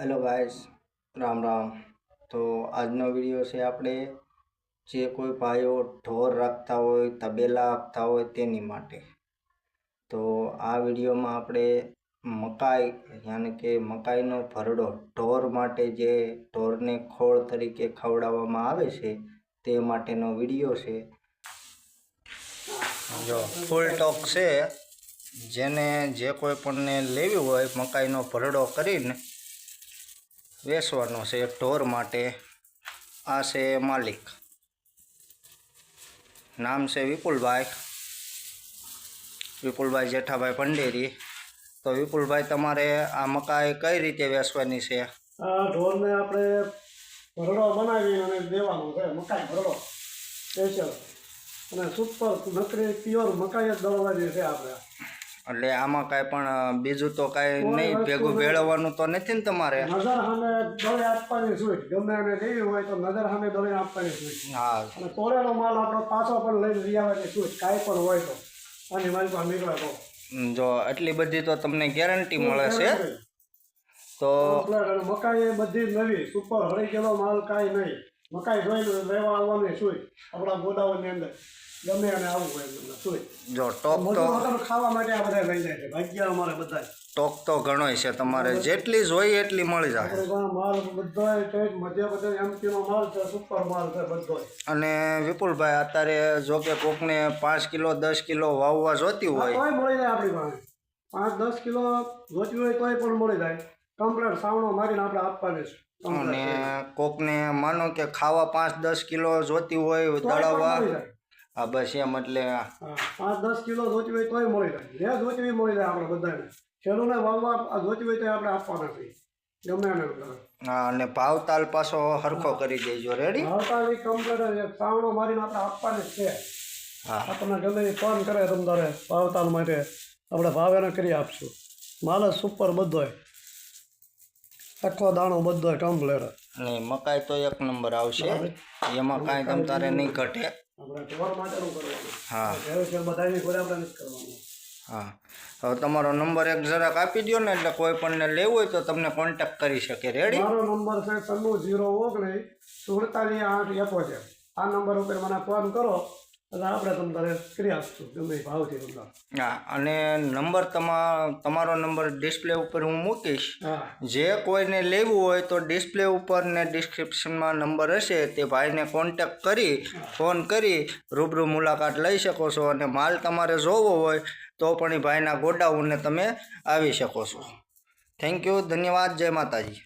Hello guys, Ram Ram. तो આજનો video છે આપણે જે કોઈ ભાઈઓ ઢોર રાખતા હોય, તબેલા આપતા હોય તેની માટે। તો આ વિડીયોમાં આપણે મકાઈ યાની કે મકાઈનો ભરડો ઢોર માટે જે ઢોરને ખોળ તરીકે ખવડાવવામાં આવે છે તે માટેનો વિડીયો છે। જો ફૂલ ટોક છે, જેને જે કોઈ પણને લેવી હોય મકાઈનો ભરડો કરીને વેચવાનો છે ઢોર માટે। આ છે માલિક, નામ છે વિપુલભાઈ જેઠાભાઈ પંડેરી। તો વિપુલભાઈ, તમારે આ મકાઈ કઈ રીતે વેચવાની છે? આ ઢોરને આપણે ભરડો બનાવી અને દેવાનો છે, મકાઈ ભરડો સ્પેશિયલ અને સુપર નકરી પ્યોર મકાઈ જ દળવાની છે આપણે। એટલે આમાં કાંઈ પણ બીજું તો કાંઈ નહીં ભેગું ભેળવવાનું તો નથી ને તમારે? નજર સામે દળી આપવાની સુઈ, ગમે એને લેવી હોય તો નજર સામે દળી આપવાની સુઈ। હા, અને તોડેલો માલ આપણો પાછો પણ લઈને લઈ આવવાની સુઈ, કાંઈ પણ હોય તો આની મારી પાસે નીકળે તો। જો આટલી બધી તો તમને ગેરંટી મળે છે? તો મકાઈ એ બધી નવી સુપર હળી ગયેલો માલ કાંઈ નહીં, મકાઈ જોઈને લેવા આવવાની સુઈ આપણા ગોડાઉનની અંદર ગમે અને આવવું હોય સુઈ। જો ટોક તો ખાવા માટે આ બધા લઈ જાય છે, ભાગ્ય અમારે બધા ટોક તો ઘણોય છે તમારે, જેટલી જોઈએ એટલી મળી જાય। માલ બધો મધ્યપ્રદેશ એમપીનો માલ છે, સુપર માલ છે બધો। અને વિપુલભાઈ, અત્યારે જો કે કોકને 5 કિલો 10 કિલો વાવવા જોતી હોય તોય મળી જાય આપણી પાસે, 5-10 કિલો જોતી હોય તોય પણ મળી જાય, કમ્પ્લેટ સાવણો મારીને આપણે આપવાની છે। અને કોકને માનો કે ખાવા 5-10 કિલો જોતી હોય દળાવવા, હા બસ એમ, એટલે 5-10 કિલો જોતી હોય તોય મળી જાય, જે જોતી હોય મળી જાય આપણે બધાને। ખેડૂને વાવવા જોતી હોય તો આપણે આપવાના છીએ ગમે એને। હા, અને ભાવતાલ પાછો હરખો કરી દેજો, રેડી? ભાવતાલ કમ્પ્લેટ સાવણો મારીને આપણે આપવાની જ છે। હા, આપણને ગમે ફોન કરે તમારે ભાવતાલ માટે આપણે ભાવ એને કરી આપશું। માલ જ સુપર બધો, આખો દાણો બધો કમ્પ્લેટ। અને મકાઈ તો એક નંબર આવશે, એમાં કાંઈ તમ તારે નહીં ઘટે। આપણે ઢોર માટેનું કરવાનું, હા બધાની ઘોડે આપણે નથી કરવાનું। હા, હવે તમારો નંબર એક જરાક આપી દો ને, એટલે કોઈ પણને લેવું હોય તો તમને કોન્ટેક્ટ કરી શકે, રેડી? મારો નંબર છે 96-019-47-8 આ નંબર ઉપર મને ફોન કરો એટલે આપણે તમને કરી આપશું ગમે ભાવથી તમને। હા, અને નંબર તમારો નંબર ડિસ્પ્લે ઉપર હું મૂકીશ, જે કોઈને લેવું હોય તો ડિસ્પ્લે ઉપર ને ડિસ્ક્રિપ્શનમાં નંબર હશે, તે ભાઈને કોન્ટેક્ટ કરી ફોન કરી રૂબરૂ મુલાકાત લઈ શકો છો। અને માલ તમારે જોવો હોય તો પણ એ ભાઈના ગોડાઉનને તમે આવી શકો છો। થેન્ક યુ, ધન્યવાદ, જય માતાજી।